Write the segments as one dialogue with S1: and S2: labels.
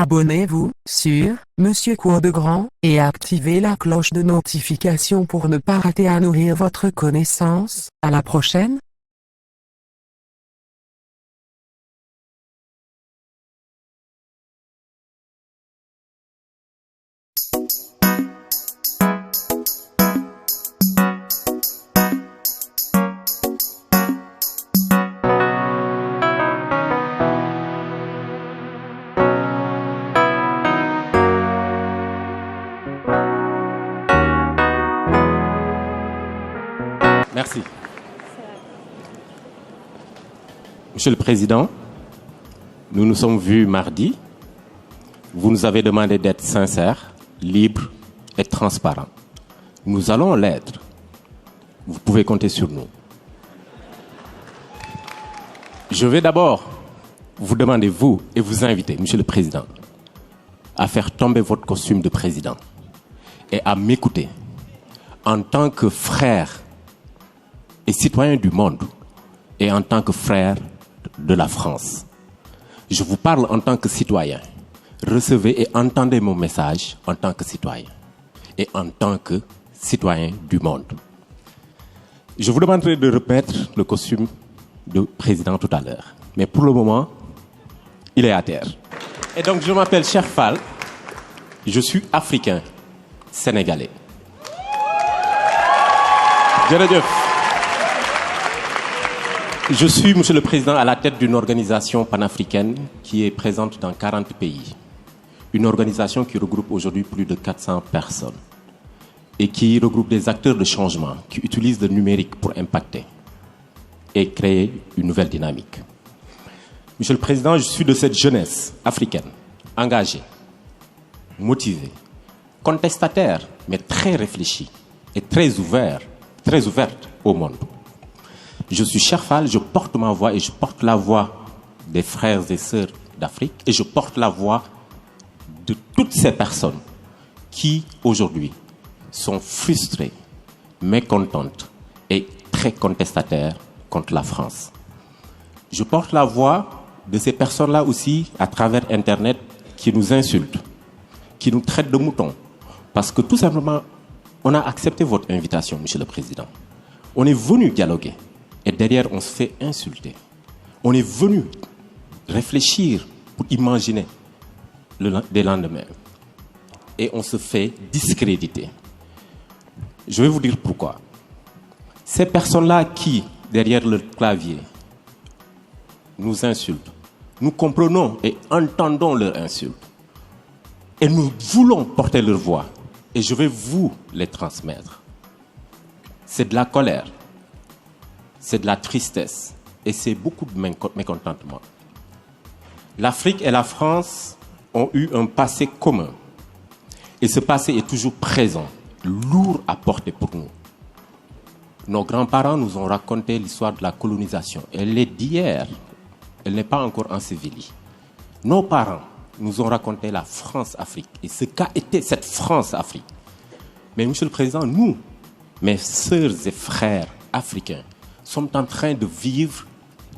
S1: Abonnez-vous sur Monsieur Courdegrand et activez la cloche de notification pour ne pas rater à nourrir votre connaissance. À la prochaine.
S2: Merci. Monsieur le Président, nous nous sommes vus mardi. Vous nous avez demandé d'être sincères, libres et transparents. Nous allons l'être. Vous pouvez compter sur nous. Je vais d'abord vous demander, vous, et vous inviter, Monsieur le Président, à faire tomber votre costume de président et à m'écouter en tant que frère et citoyen du monde et en tant que frère de la France. Je vous parle en tant que citoyen. Recevez et entendez mon message en tant que citoyen et en tant que citoyen du monde. Je vous demanderai de remettre le costume de président tout à l'heure. Mais pour le moment, il est à terre. Et donc, je m'appelle Cheikh Fall. Je suis africain, sénégalais. Jërëjëf. Je suis, Monsieur le Président, à la tête d'une organisation panafricaine qui est présente dans 40 pays. Une organisation qui regroupe aujourd'hui plus de 400 personnes et qui regroupe des acteurs de changement qui utilisent le numérique pour impacter et créer une nouvelle dynamique. Monsieur le Président, je suis de cette jeunesse africaine, engagée, motivée, contestataire, mais très réfléchie et très ouverte au monde. Je suis Cheikh Fall, je porte ma voix et je porte la voix des frères et sœurs d'Afrique et je porte la voix de toutes ces personnes qui, aujourd'hui, sont frustrées, mécontentes et très contestataires contre la France. Je porte la voix de ces personnes-là aussi à travers Internet qui nous insultent, qui nous traitent de moutons. Parce que tout simplement, on a accepté votre invitation, Monsieur le Président. On est venu dialoguer. Et derrière, on se fait insulter. On est venu réfléchir pour imaginer des lendemains. Et on se fait discréditer. Je vais vous dire pourquoi. Ces personnes-là qui, derrière le clavier, nous insultent, nous comprenons et entendons leurs insultes. Et nous voulons porter leur voix. Et je vais vous les transmettre. C'est de la colère. C'est de la tristesse et c'est beaucoup de mécontentement. L'Afrique et la France ont eu un passé commun. Et ce passé est toujours présent, lourd à porter pour nous. Nos grands-parents nous ont raconté l'histoire de la colonisation. Elle est d'hier, elle n'est pas encore ensevelie. Nos parents nous ont raconté la France-Afrique et ce qu'a été cette France-Afrique. Mais Monsieur le Président, nous, mes sœurs et frères africains, sommes en train de vivre,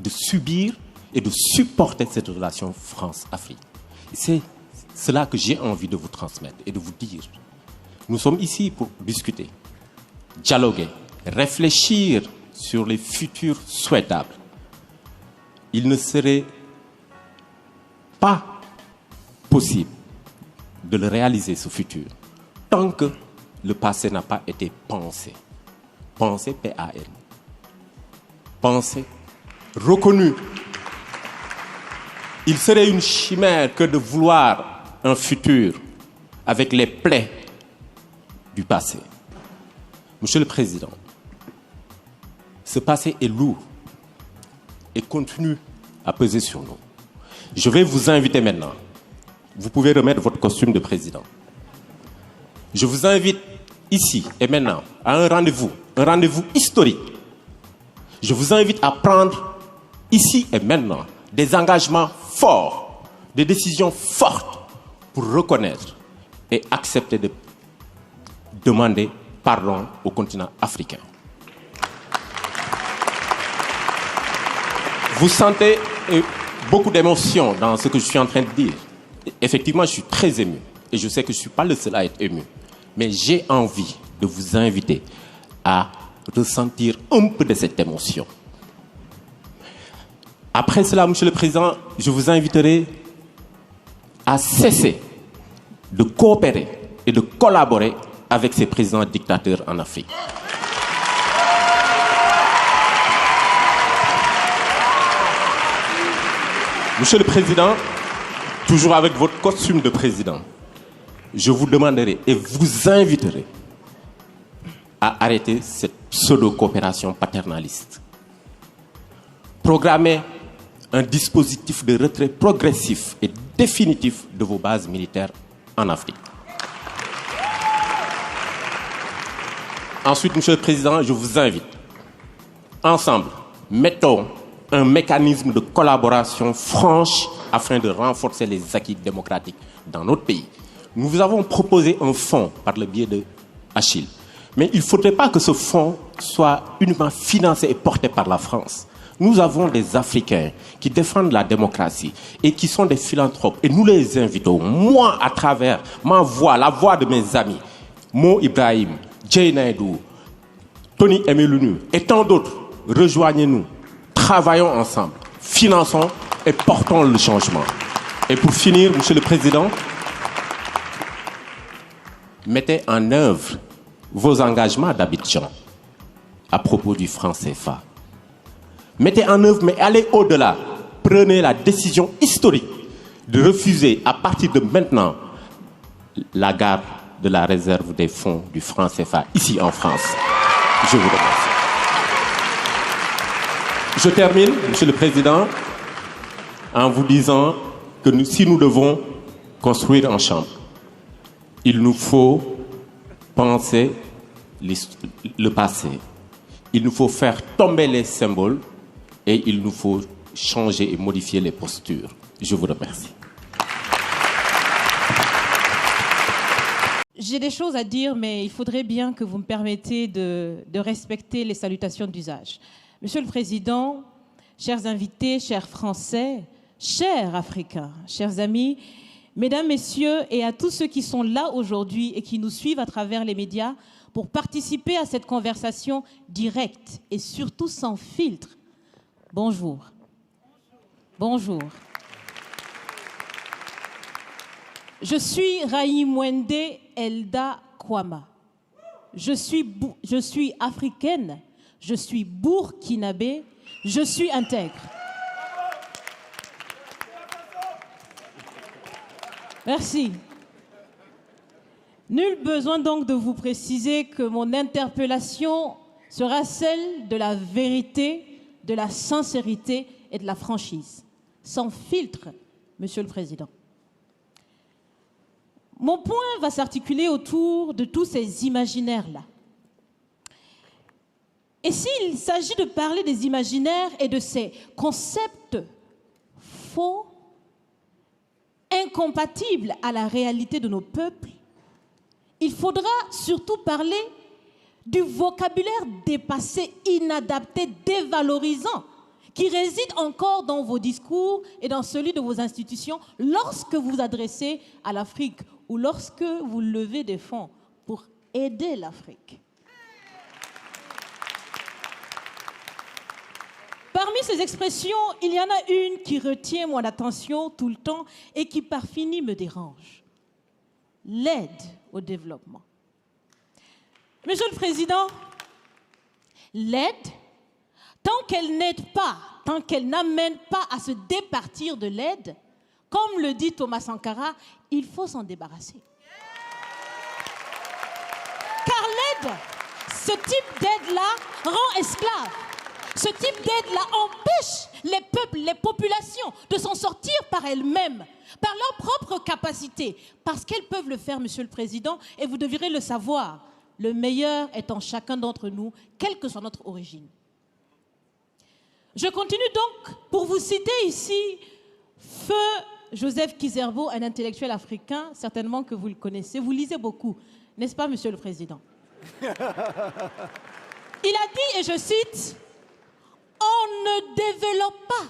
S2: de subir et de supporter cette relation France-Afrique. C'est cela que j'ai envie de vous transmettre et de vous dire. Nous sommes ici pour discuter, dialoguer, réfléchir sur les futurs souhaitables. Il ne serait pas possible de le réaliser, ce futur, tant que le passé n'a pas été pensé. Pensé, P-A-N. Pensée, reconnue. Il serait une chimère que de vouloir un futur avec les plaies du passé. Monsieur le Président, ce passé est lourd et continue à peser sur nous. Je vais vous inviter maintenant. Vous pouvez remettre votre costume de président. Je vous invite ici et maintenant à un rendez-vous historique. Je vous invite à prendre ici et maintenant des engagements forts, des décisions fortes pour reconnaître et accepter de demander pardon au continent africain. Vous sentez beaucoup d'émotions dans ce que je suis en train de dire. effectivement, je suis très ému. Et je sais que je ne suis pas le seul à être ému. Mais j'ai envie de vous inviter à ressentir un peu de cette émotion. Après cela, Monsieur le Président, je vous inviterai à cesser de coopérer et de collaborer avec ces présidents dictateurs en Afrique. Monsieur le Président, toujours avec votre costume de président, je vous demanderai et vous inviterai à arrêter cette pseudo-coopération paternaliste. Programmez un dispositif de retrait progressif et définitif de vos bases militaires en Afrique. Ensuite, Monsieur le Président, je vous invite, ensemble, mettons un mécanisme de collaboration franche afin de renforcer les acquis démocratiques dans notre pays. Nous vous avons proposé un fonds par le biais de Achille. Mais il ne faudrait pas que ce fonds soit uniquement financé et porté par la France. Nous avons des Africains qui défendent la démocratie et qui sont des philanthropes. Et nous les invitons, moi, à travers ma voix, la voix de mes amis, Mo Ibrahim, Jay Naidou, Tony Emelunu et tant d'autres, rejoignez-nous, travaillons ensemble, finançons et portons le changement. Et pour finir, Monsieur le Président, mettez en œuvre vos engagements d'Abidjan à propos du franc CFA. Mettez en œuvre, mais allez au-delà. Prenez la décision historique de refuser à partir de maintenant la garde de la réserve des fonds du franc CFA ici en France. Je vous remercie. Je termine, Monsieur le Président, en vous disant que si nous devons construire un champ, il nous faut penser le passé. Il nous faut faire tomber les symboles et il nous faut changer et modifier les postures. Je vous remercie.
S3: J'ai des choses à dire, mais il faudrait bien que vous me permettiez de respecter les salutations d'usage. Monsieur le Président, chers invités, chers Français, chers Africains, chers amis, Mesdames, Messieurs, et à tous ceux qui sont là aujourd'hui et qui nous suivent à travers les médias pour participer à cette conversation directe et surtout sans filtre, bonjour. Bonjour. Je suis Raïmwende Elda Kwama. Je suis africaine, je suis burkinabé, je suis intègre. Merci. Nul besoin donc de vous préciser que mon interpellation sera celle de la vérité, de la sincérité et de la franchise. Sans filtre, Monsieur le Président. Mon point va s'articuler autour de tous ces imaginaires-là. Et s'il s'agit de parler des imaginaires et de ces concepts faux, incompatibles à la réalité de nos peuples, il faudra surtout parler du vocabulaire dépassé, inadapté, dévalorisant, qui réside encore dans vos discours et dans celui de vos institutions lorsque vous vous adressez à l'Afrique ou lorsque vous levez des fonds pour aider l'Afrique. Parmi ces expressions, il y en a une qui retient mon attention tout le temps et qui par fini me dérange. L'aide au développement. Monsieur le Président, l'aide, tant qu'elle n'aide pas, tant qu'elle n'amène pas à se départir de l'aide, comme le dit Thomas Sankara, il faut s'en débarrasser. Car l'aide, ce type d'aide-là rend esclave. Ce type d'aide-là empêche les peuples, les populations de s'en sortir par elles-mêmes, par leur propre capacité, parce qu'elles peuvent le faire, Monsieur le Président, et vous devrez le savoir. Le meilleur est en chacun d'entre nous, quelle que soit notre origine. Je continue donc pour vous citer ici Feu Joseph Kizerbo, un intellectuel africain, certainement que vous le connaissez. Vous lisez beaucoup, n'est-ce pas, Monsieur le Président? Il a dit, et je cite, « On ne développe pas,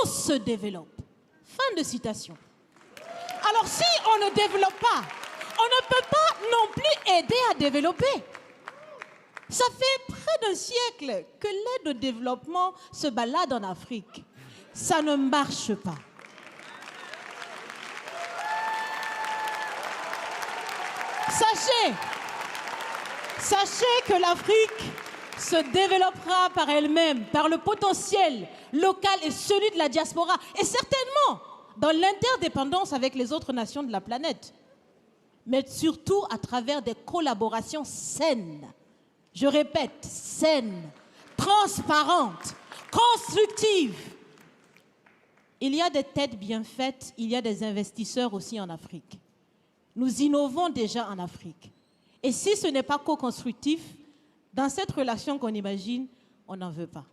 S3: on se développe. » Fin de citation. Alors si on ne développe pas, on ne peut pas non plus aider à développer. Ça fait près d'un siècle que l'aide au développement se balade en Afrique. Ça ne marche pas. Sachez que l'Afrique se développera par elle-même, par le potentiel local et celui de la diaspora, et certainement dans l'interdépendance avec les autres nations de la planète, mais surtout à travers des collaborations saines. Je répète, saines, transparentes, constructives. Il y a des têtes bien faites, il y a des investisseurs aussi en Afrique. Nous innovons déjà en Afrique. Et si ce n'est pas co-constructif, dans cette relation qu'on imagine, on n'en veut pas.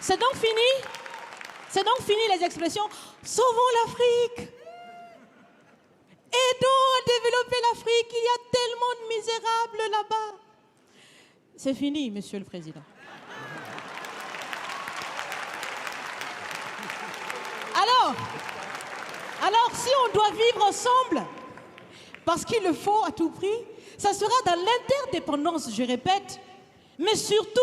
S3: C'est donc fini. C'est donc fini les expressions « Sauvons l'Afrique ». Aidons à développer l'Afrique, il y a tellement de misérables là-bas. C'est fini, Monsieur le Président. Alors, si on doit vivre ensemble, parce qu'il le faut à tout prix, ça sera dans l'interdépendance, je répète, mais surtout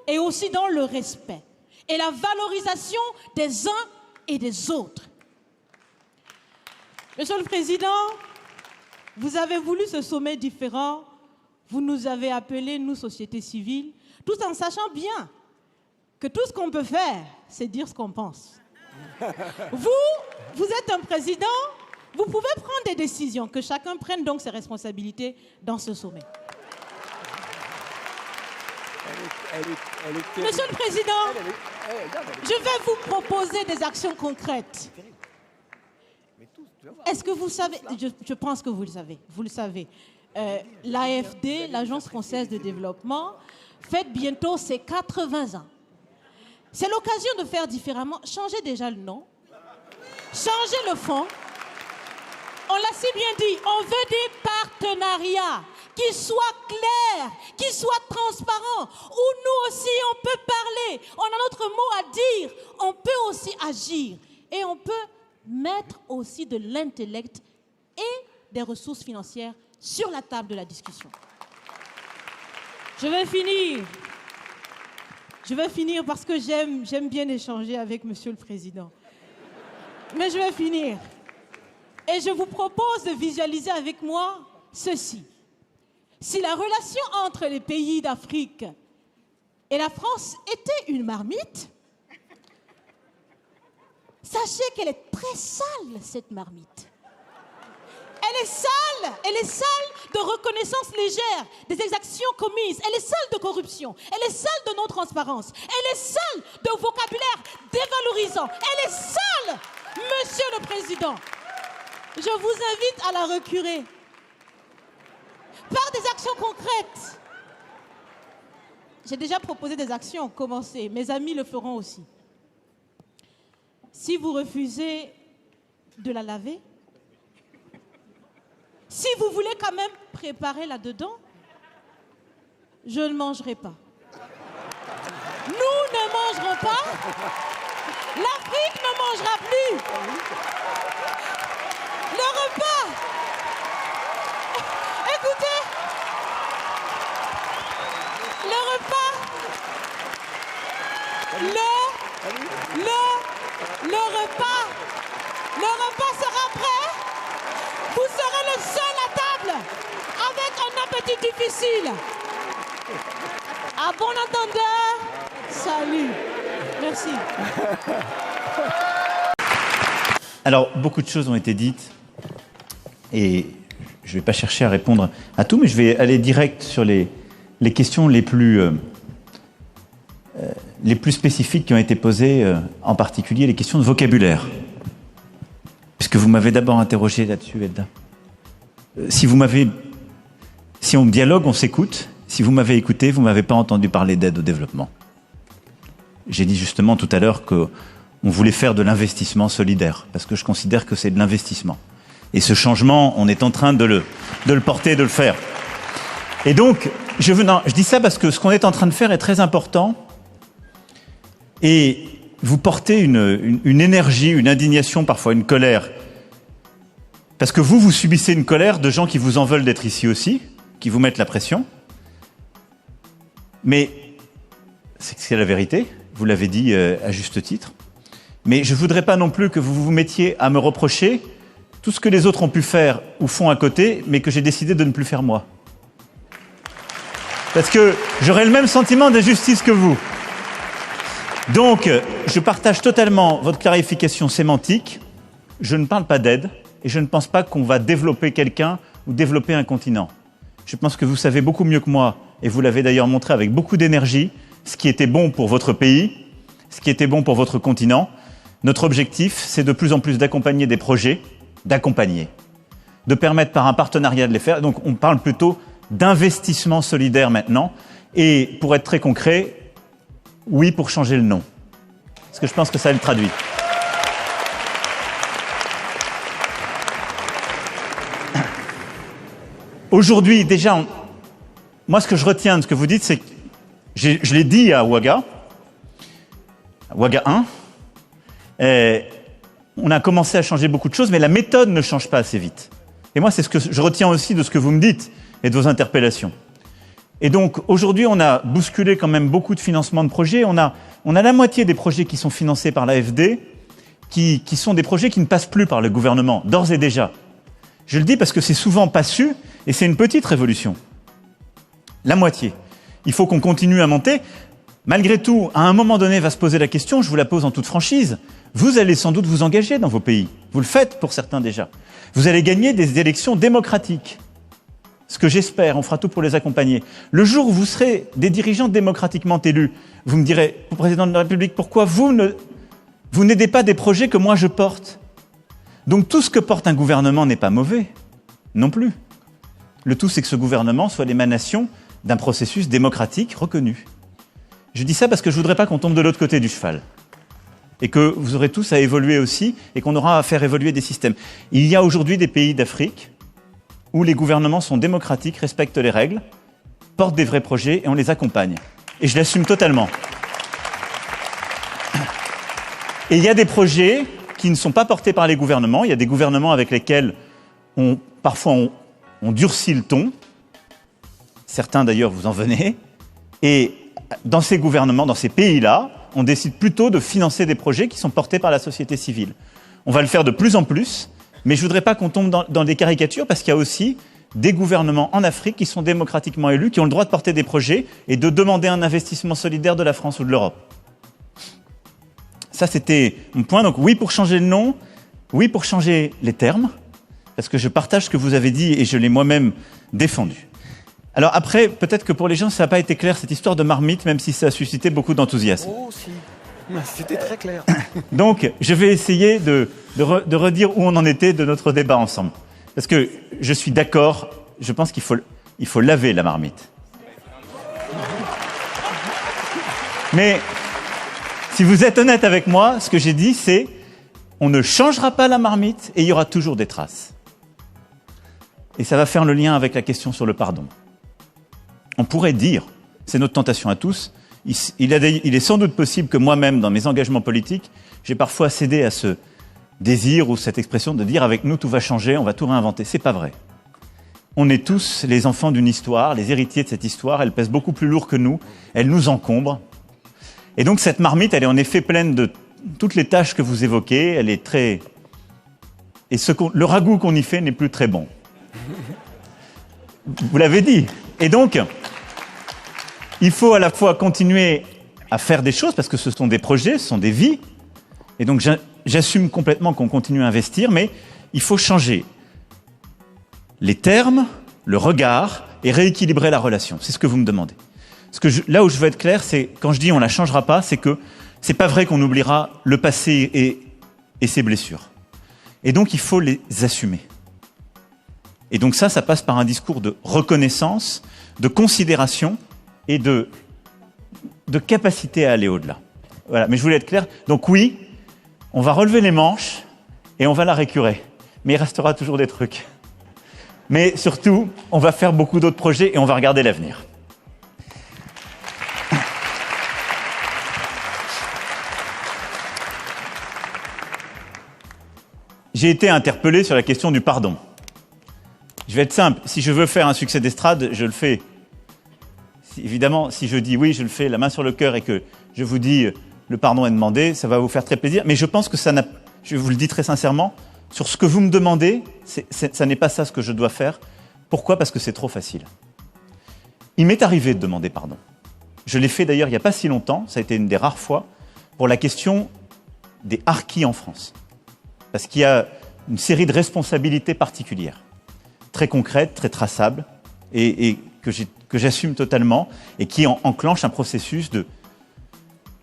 S3: et aussi dans le respect et la valorisation des uns et des autres. Monsieur le Président, vous avez voulu ce sommet différent, vous nous avez appelés, nous, société civile, tout en sachant bien que tout ce qu'on peut faire, c'est dire ce qu'on pense. Vous êtes un président, vous pouvez prendre des décisions, que chacun prenne donc ses responsabilités dans ce sommet. Monsieur le Président, je vais vous proposer des actions concrètes. Est-ce que vous savez, je pense que vous le savez, l'AFD, l'Agence française de développement, fête bientôt ses 80 ans. C'est l'occasion de faire différemment. Changez déjà le nom, changez le fond. On l'a si bien dit, on veut des partenariats qui soient clairs, qui soient transparents, où nous aussi on peut parler, on a notre mot à dire, on peut aussi agir et on peut mettre aussi de l'intellect et des ressources financières sur la table de la discussion. Je vais finir parce que j'aime bien échanger avec Monsieur le Président. Mais je vais finir. Et je vous propose de visualiser avec moi ceci. Si la relation entre les pays d'Afrique et la France était une marmite, sachez qu'elle est très sale, cette marmite. Elle est sale de reconnaissance légère des exactions commises. Elle est sale de corruption. Elle est sale de non-transparence. Elle est sale de vocabulaire dévalorisant. Elle est sale, Monsieur le Président. Je vous invite à la recurer par des actions concrètes. J'ai déjà proposé des actions, commencez. Mes amis le feront aussi. Si vous refusez de la laver, si vous voulez quand même préparer là-dedans, je ne mangerai pas. Nous ne mangerons pas. L'Afrique ne mangera plus. Le repas. Écoutez. Le repas. Le repas sera prêt. Vous serez le seul à table avec un appétit difficile. À bon entendeur, salut. Merci.
S4: Alors, beaucoup de choses ont été dites et je ne vais pas chercher à répondre à tout, mais je vais aller direct sur les questions les plus spécifiques qui ont été posées, en particulier les questions de vocabulaire. Puisque vous m'avez d'abord interrogé là-dessus, Edda. Si on dialogue, on s'écoute. Si vous m'avez écouté, vous ne m'avez pas entendu parler d'aide au développement. J'ai dit justement tout à l'heure qu'on voulait faire de l'investissement solidaire, parce que je considère que c'est de l'investissement. Et ce changement, on est en train de le porter, de le faire. Et donc, je dis ça parce que ce qu'on est en train de faire est très important. Et vous portez une énergie, une indignation, parfois une colère. Parce que vous subissez une colère de gens qui vous en veulent d'être ici aussi, qui vous mettent la pression. Mais c'est la vérité, vous l'avez dit à juste titre. Mais je ne voudrais pas non plus que vous vous mettiez à me reprocher tout ce que les autres ont pu faire ou font à côté, mais que j'ai décidé de ne plus faire moi. Parce que j'aurais le même sentiment d'injustice que vous. Donc, je partage totalement votre clarification sémantique. Je ne parle pas d'aide et je ne pense pas qu'on va développer quelqu'un ou développer un continent. Je pense que vous savez beaucoup mieux que moi, et vous l'avez d'ailleurs montré avec beaucoup d'énergie, ce qui était bon pour votre pays, ce qui était bon pour votre continent. Notre objectif, c'est de plus en plus d'accompagner des projets, de permettre par un partenariat de les faire. Donc on parle plutôt d'investissement solidaire maintenant. Et pour être très concret, oui pour changer le nom. Parce que je pense que ça le traduit. Aujourd'hui, déjà, moi ce que je retiens de ce que vous dites, c'est que je l'ai dit à Ouaga 1, on a commencé à changer beaucoup de choses, mais la méthode ne change pas assez vite. Et moi, c'est ce que je retiens aussi de ce que vous me dites et de vos interpellations. Et donc, aujourd'hui, on a bousculé quand même beaucoup de financements de projets. On a la moitié des projets qui sont financés par l'AFD, qui sont des projets qui ne passent plus par le gouvernement, d'ores et déjà. Je le dis parce que c'est souvent pas su, et c'est une petite révolution. La moitié. Il faut qu'on continue à monter. Malgré tout, à un moment donné, va se poser la question, je vous la pose en toute franchise, vous allez sans doute vous engager dans vos pays. Vous le faites pour certains déjà. Vous allez gagner des élections démocratiques. Ce que j'espère, on fera tout pour les accompagner. Le jour où vous serez des dirigeants démocratiquement élus, vous me direz, président de la République, pourquoi vous n'aidez pas des projets que moi je porte? Donc tout ce que porte un gouvernement n'est pas mauvais, non plus. Le tout, c'est que ce gouvernement soit l'émanation d'un processus démocratique reconnu. Je dis ça parce que je ne voudrais pas qu'on tombe de l'autre côté du cheval. Et que vous aurez tous à évoluer aussi, et qu'on aura à faire évoluer des systèmes. Il y a aujourd'hui des pays d'Afrique où les gouvernements sont démocratiques, respectent les règles, portent des vrais projets et on les accompagne. Et je l'assume totalement. Et il y a des projets qui ne sont pas portés par les gouvernements. Il y a des gouvernements avec lesquels parfois on durcit le ton. Certains d'ailleurs vous en venez. Et dans ces gouvernements, dans ces pays-là, on décide plutôt de financer des projets qui sont portés par la société civile. On va le faire de plus en plus, mais je ne voudrais pas qu'on tombe dans des caricatures, parce qu'il y a aussi des gouvernements en Afrique qui sont démocratiquement élus, qui ont le droit de porter des projets et de demander un investissement solidaire de la France ou de l'Europe. Ça, c'était mon point. Donc oui pour changer le nom, oui pour changer les termes, parce que je partage ce que vous avez dit et je l'ai moi-même défendu. Alors après, peut-être que pour les gens, ça n'a pas été clair, cette histoire de marmite, même si ça a suscité beaucoup d'enthousiasme.
S5: Oh si, c'était très clair.
S4: Donc, je vais essayer de redire où on en était de notre débat ensemble. Parce que je suis d'accord, je pense qu'il faut laver la marmite. Mais si vous êtes honnête avec moi, ce que j'ai dit, c'est on ne changera pas la marmite et il y aura toujours des traces. Et ça va faire le lien avec la question sur le pardon. On pourrait dire, c'est notre tentation à tous, il est sans doute possible que moi-même, dans mes engagements politiques, j'ai parfois cédé à ce désir ou cette expression de dire avec nous tout va changer, on va tout réinventer. C'est pas vrai. On est tous les enfants d'une histoire, les héritiers de cette histoire, elle pèse beaucoup plus lourd que nous, elle nous encombre. Et donc cette marmite, elle est en effet pleine de toutes les tâches que vous évoquez, elle est très... Et le ragoût qu'on y fait n'est plus très bon. Vous l'avez dit. Et donc, il faut à la fois continuer à faire des choses, parce que ce sont des projets, ce sont des vies. Et donc, j'assume complètement qu'on continue à investir, mais il faut changer les termes, le regard, et rééquilibrer la relation. C'est ce que vous me demandez. Là où je veux être clair, c'est quand je dis on ne la changera pas, c'est que c'est pas vrai qu'on oubliera le passé et ses blessures. Et donc, il faut les assumer. Et donc ça passe par un discours de reconnaissance, de considération et de capacité à aller au-delà. Voilà, mais je voulais être clair. Donc oui, on va relever les manches et on va la récurer. Mais il restera toujours des trucs. Mais surtout, on va faire beaucoup d'autres projets et on va regarder l'avenir. J'ai été interpellé sur la question du pardon. Je vais être simple. Si je veux faire un succès d'estrade, je le fais. Évidemment, si je dis oui, je le fais, la main sur le cœur, et que je vous dis le pardon est demandé, ça va vous faire très plaisir. Mais je pense que ça n'a... Je vous le dis très sincèrement, sur ce que vous me demandez, ça n'est pas ça ce que je dois faire. Pourquoi ? Parce que c'est trop facile. Il m'est arrivé de demander pardon. Je l'ai fait d'ailleurs il n'y a pas si longtemps, ça a été une des rares fois, pour la question des harkis en France. Parce qu'il y a une série de responsabilités particulières, très concrètes, très traçables, et que j'assume totalement, et qui enclenchent un processus de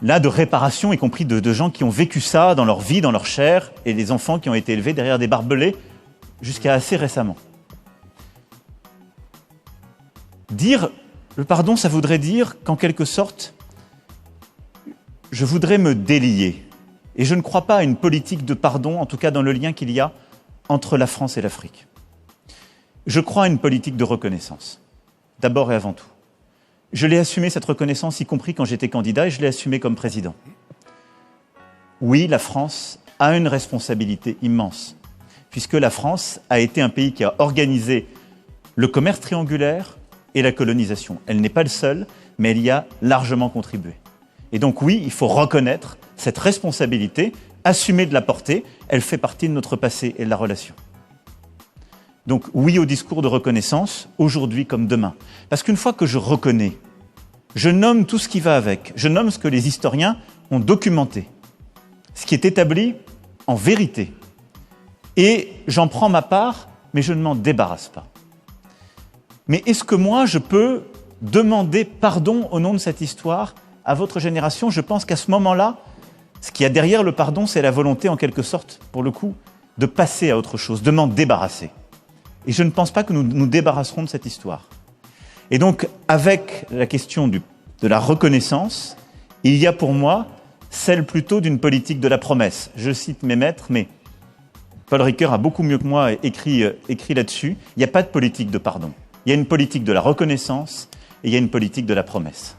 S4: réparation, y compris de gens qui ont vécu ça dans leur vie, dans leur chair, et des enfants qui ont été élevés derrière des barbelés jusqu'à assez récemment. Dire le pardon, ça voudrait dire qu'en quelque sorte, je voudrais me délier. Et je ne crois pas à une politique de pardon, en tout cas dans le lien qu'il y a entre la France et l'Afrique. Je crois à une politique de reconnaissance, d'abord et avant tout. Je l'ai assumé, cette reconnaissance, y compris quand j'étais candidat, et je l'ai assumé comme président. Oui, la France a une responsabilité immense, puisque la France a été un pays qui a organisé le commerce triangulaire et la colonisation. Elle n'est pas le seul, mais elle y a largement contribué. Et donc oui, il faut reconnaître cette responsabilité, assumer de la porter, elle fait partie de notre passé et de la relation. Donc oui au discours de reconnaissance, aujourd'hui comme demain. Parce qu'une fois que je reconnais, je nomme tout ce qui va avec, je nomme ce que les historiens ont documenté, ce qui est établi en vérité. Et j'en prends ma part, mais je ne m'en débarrasse pas. Mais est-ce que moi, je peux demander pardon au nom de cette histoire à votre génération? Je pense qu'à ce moment-là, ce qu'il y a derrière le pardon, c'est la volonté, en quelque sorte, pour le coup, de passer à autre chose, de m'en débarrasser. Et je ne pense pas que nous nous débarrasserons de cette histoire. Et donc, avec la question de la reconnaissance, il y a pour moi celle plutôt d'une politique de la promesse. Je cite mes maîtres, mais Paul Ricoeur a beaucoup mieux que moi écrit là-dessus. Il n'y a pas de politique de pardon. Il y a une politique de la reconnaissance et il y a une politique de la promesse.